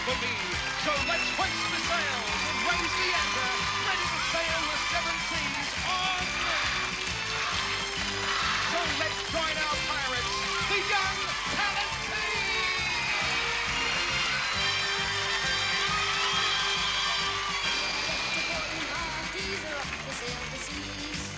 for me. So let's hoist the sails and raise the anchor, ready to sail the seven seas on. So let's join our pirates, the young talent team.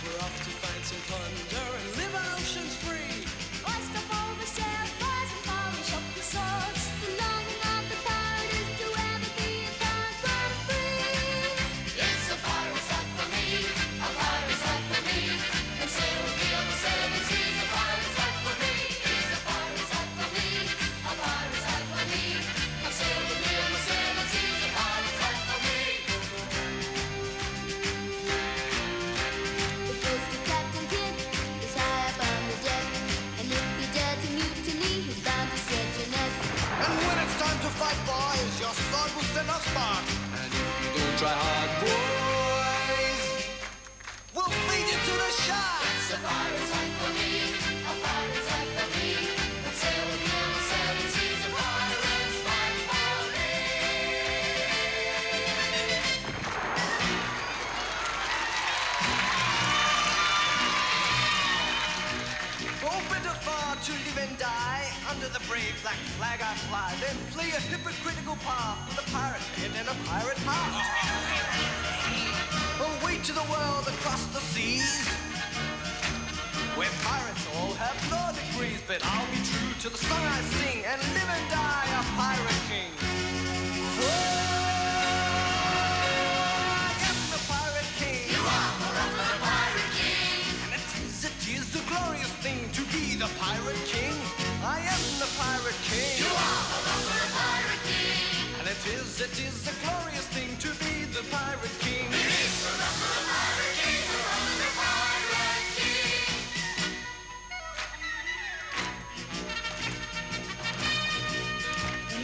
We're off to find some plunder and live on oceans free. Hoist up all the sails, boys, and polish up the swords. The longing of the pirate is to ever be a pirate born free. It's a pirate's life for me, a pirate's life for me. And sail with me on the seven seas, a pirate's life for me. It's a pirate's life for me, a pirate's life for me. And sail with me on the seven seas, a pirate's life for me. The ghost of Captain Kidd is high up on the deck, and if you dare to mutiny, he's bound to stretch your neck. And when it's time to fight, boys, your sword will send us spark. And if you don't try hard, boys, we'll feed you to the sharks. It's a pirate's life for me, a pirate's life for me. And sail with me on the seven seas, a pirate's life for me. Open to far to live and die. Under the brave black flag I fly. Then play a hypocritical part with a pirate head and a pirate heart. Away to the world across the seas, where pirates all have law degrees. But I'll be true to the song I sing and live and die a pirate king. Whoa, I am the pirate king. You are forever the pirate king. And it is a glorious thing to be the pirate king. I am the pirate king. You are forever the pirate king. And it is a glorious thing to be the pirate king. It is forever the pirate king, forever the pirate king.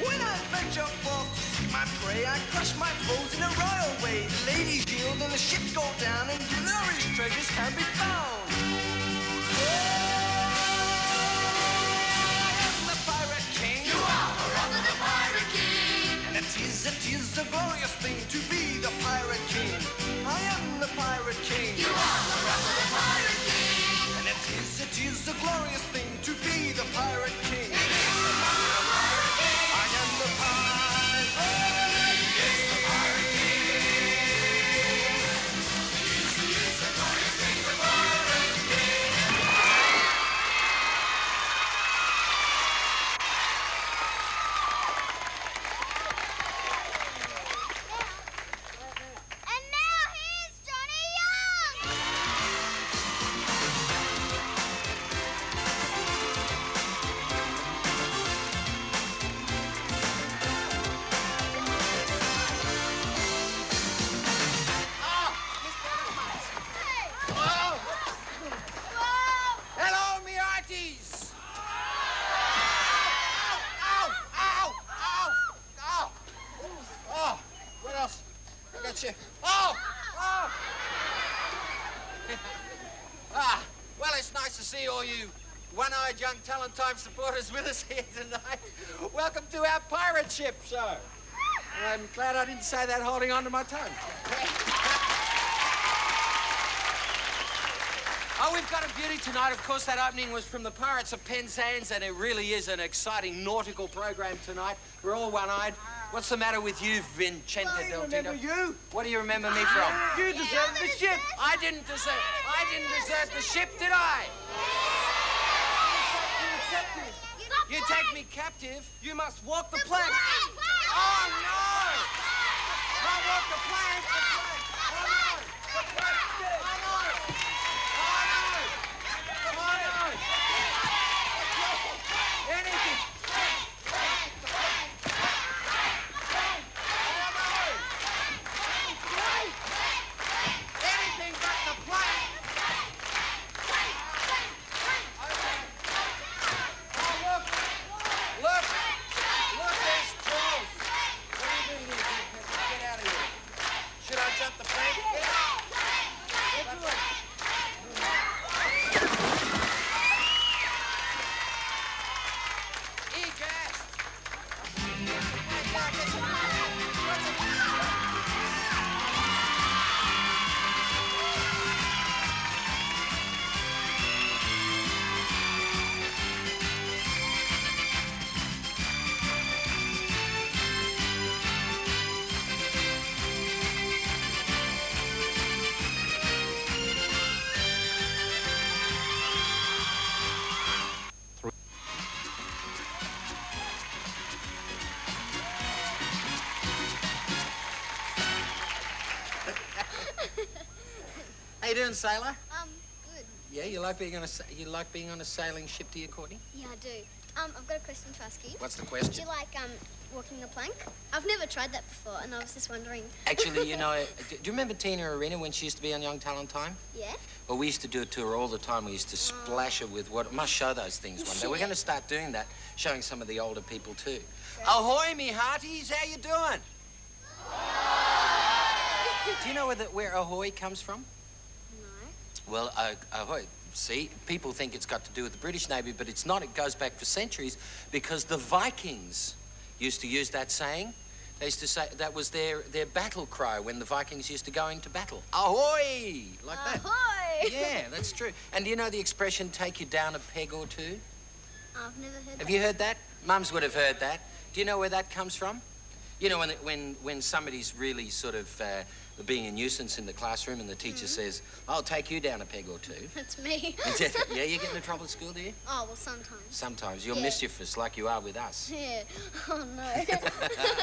When I venture forth to seek my prey, I crush my foes in a royal way. The ladies yield and the ships go down, and glorious treasures can be found. Oh, I am the pirate king. You are forever the pirate king. And it is a glorious thing to be the pirate king. I am the pirate king. You are forever the pirate king. And it is a glorious thing to be the pirate king. It is forever the pirate king. I am the pirate. It's the pirate king. It's the glorious thing, the pirate king. And now here's Johnny Young! Hello, me hearties! Ow! Ow! Ow! Ow! Oh, what else? I got you. Oh! Oh! Well, it's nice to see all you one-eyed young talent time supporters with us here tonight. Welcome to our pirate ship show. I'm glad I didn't say that holding on to my tongue. Oh, we've got a beauty tonight. Of course, that opening was from the Pirates of Penzance, and it really is an exciting nautical program tonight. We're all one-eyed. What's the matter with you, Vincente Del Tito? Remember you? What do you remember me from? You deserve the ship. I didn't desert the ship, did I? You take me captive? You must walk the plank. Oh, no! Not walk the plank. Oh, no! Oh, no! Oh, no! Anything. Anything but the plank. Oh, look, there's trolls. What are you doing here? Get out of here. Should I you doing, sailor? Good. Yeah, you like being on a sailing ship, do you, Courtney? Yeah, I do. I've got a question to ask you. What's the Do question? you like walking the plank? I've never tried that before, and I was just wondering. Actually, you know, do you remember Tina Arena when she used to be on Young Talent Time? Yeah. Well, we used to do it to her all the time. We used to splash her with what... Must show those things one day. We're going to start doing that, showing some of the older people too. Great. Ahoy, me hearties! How you doing? Do you know where ahoy comes from? No. Well, ahoy... See, people think it's got to do with the British Navy, but it's not. It goes back for centuries because the Vikings used to use that saying. They used to say that was their battle cry when the Vikings used to go into battle. Ahoy! Like that. Ahoy! Yeah, that's true. And do you know the expression, take you down a peg or two? I've never heard that. Have you heard that? Mums would have heard that. Do you know where that comes from? You know, when somebody's really sort of being a nuisance in the classroom and the teacher says, I'll take you down a peg or two. That's me. Yeah, you get into trouble at school, do you? Oh, well, sometimes. Sometimes. You're mischievous like you are with us. Yeah. Oh, no.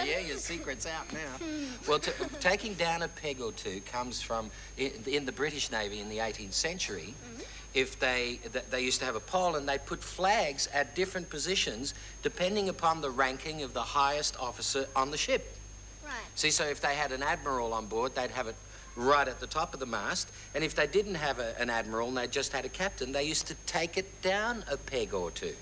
Yeah, your secret's out now. Well, taking down a peg or two comes from, in the British Navy in the 18th century, if they used to have a poll and they'd put flags at different positions depending upon the ranking of the highest officer on the ship. Right. See, so if they had an admiral on board, they'd have it right at the top of the mast. And if they didn't have an admiral and they just had a captain, they used to take it down a peg or two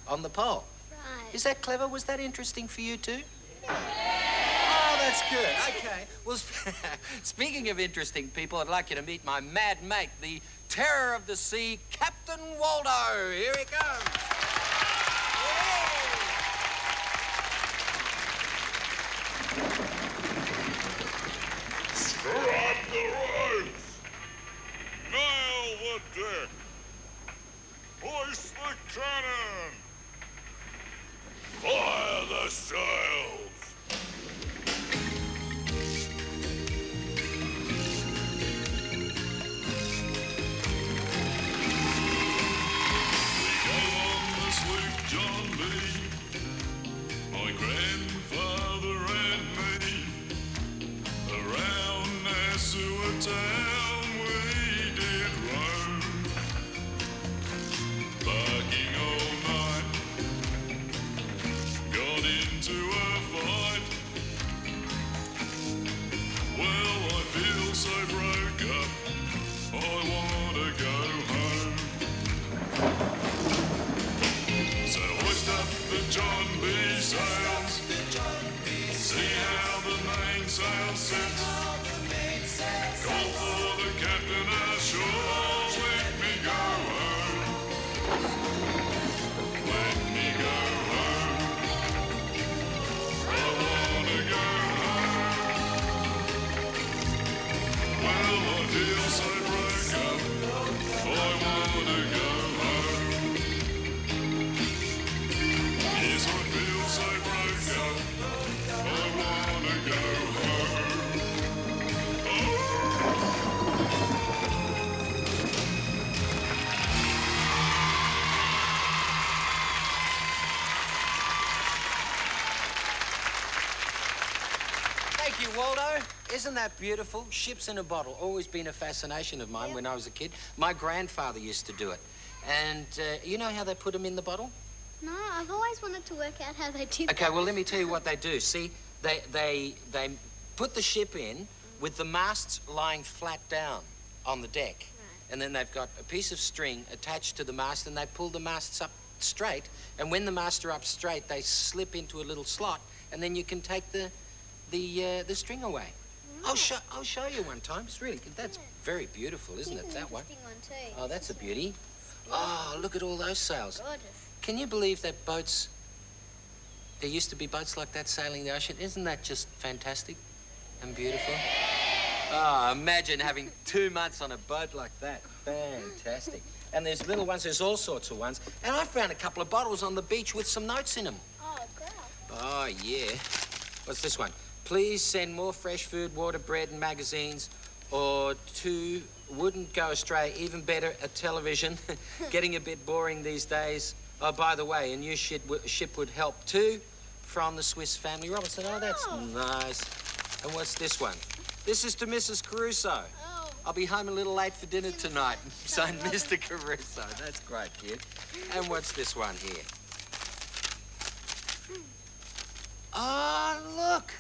on the pole. Right. Is that clever? Was that interesting for you too? Yeah. Oh, that's good. Okay. Well, speaking of interesting people, I'd like you to meet my mad mate, the terror of the sea, Captain Waldo. Here he comes. Strap the ropes! Nail the deck! Hoist the cannon! Fire the sails! We go on the sloop John B, my grandfather and me. Around Nassau town we did roam, barking all night, got into a fight. Well, I feel so broke up, I wanna go home. So hoist up the John B. sails, see how the mainsail sets. Call for the captain ashore, let me go home. Let me go home. I wanna go home. Well, I feel so broke up, I wanna go home. Yes, I feel so broke up, I wanna go home. Thank you, Waldo. Isn't that beautiful? Ships in a bottle. Always been a fascination of mine when I was a kid. My grandfather used to do it. And you know how they put them in the bottle? No, I've always wanted to work out how they did that. Okay, well, let me tell you what they do. See, they put the ship in with the masts lying flat down on the deck. Right. And then they've got a piece of string attached to the mast and they pull the masts up straight. And when the masts are up straight, they slip into a little slot and then you can take the string away. Right. I'll show you one time. It's really good. That's very beautiful, isn't it, that one? Too. Oh, that's a beauty. Oh, look at all those sails. Gorgeous. Can you believe that boats, there used to be boats like that sailing the ocean? Isn't that just fantastic and beautiful? Oh, imagine having 2 months on a boat like that. Fantastic. And there's little ones, there's all sorts of ones. And I found a couple of bottles on the beach with some notes in them. Oh, great. Oh, yeah. What's this one? Please send more fresh food, water, bread and magazines, or 2 wouldn't go astray. Even better, a television. Getting a bit boring these days. Oh, by the way, a new ship would help too, from the Swiss Family Robinson. Oh, that's nice. And what's this one? This is to Mrs. Caruso. I'll be home a little late for dinner tonight. Signed, Mr. Caruso. That's great, kid. And what's this one here? Oh, look.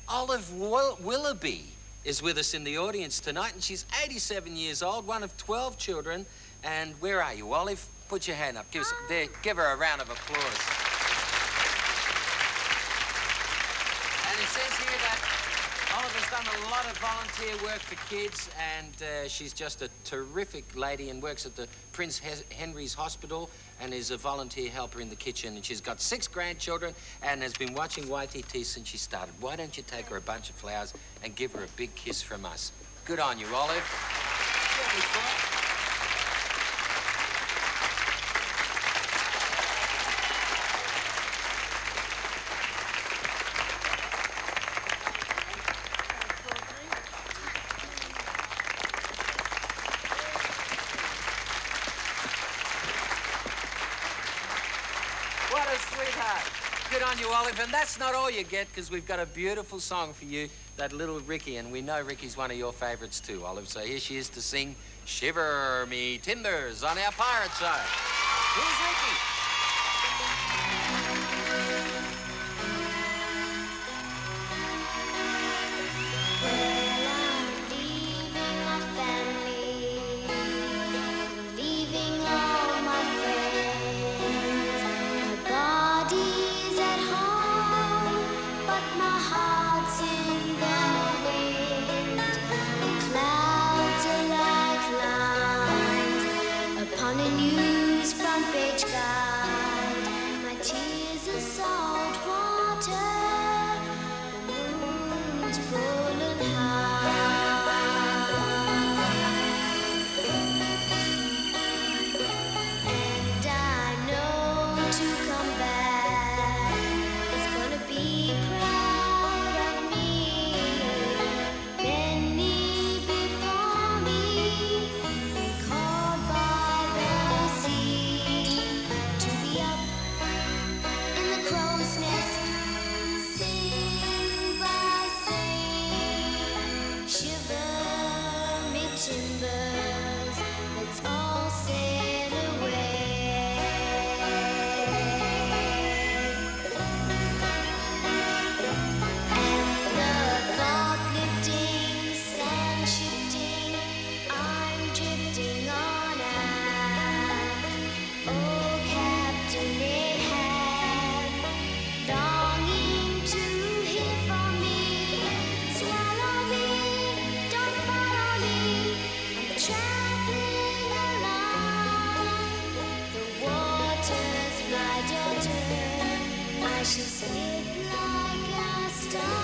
Olive Willoughby is with us in the audience tonight, and she's 87 years old, one of 12 children. And where are you, Olive? Put your hand up. Give her a round of applause. And it says here that Oliver's done a lot of volunteer work for kids, and she's just a terrific lady and works at the Prince Henry's Hospital and is a volunteer helper in the kitchen. And she's got 6 grandchildren and has been watching YTT since she started. Why don't you take her a bunch of flowers and give her a big kiss from us? Good on you, Olive. What a sweetheart. Good on you, Olive. And that's not all you get, because we've got a beautiful song for you, that little Ricky, and we know Ricky's one of your favourites too, Olive. So here she is to sing Shiver Me Timbers on our Pirate Show. Here's Ricky. I should slip like a star.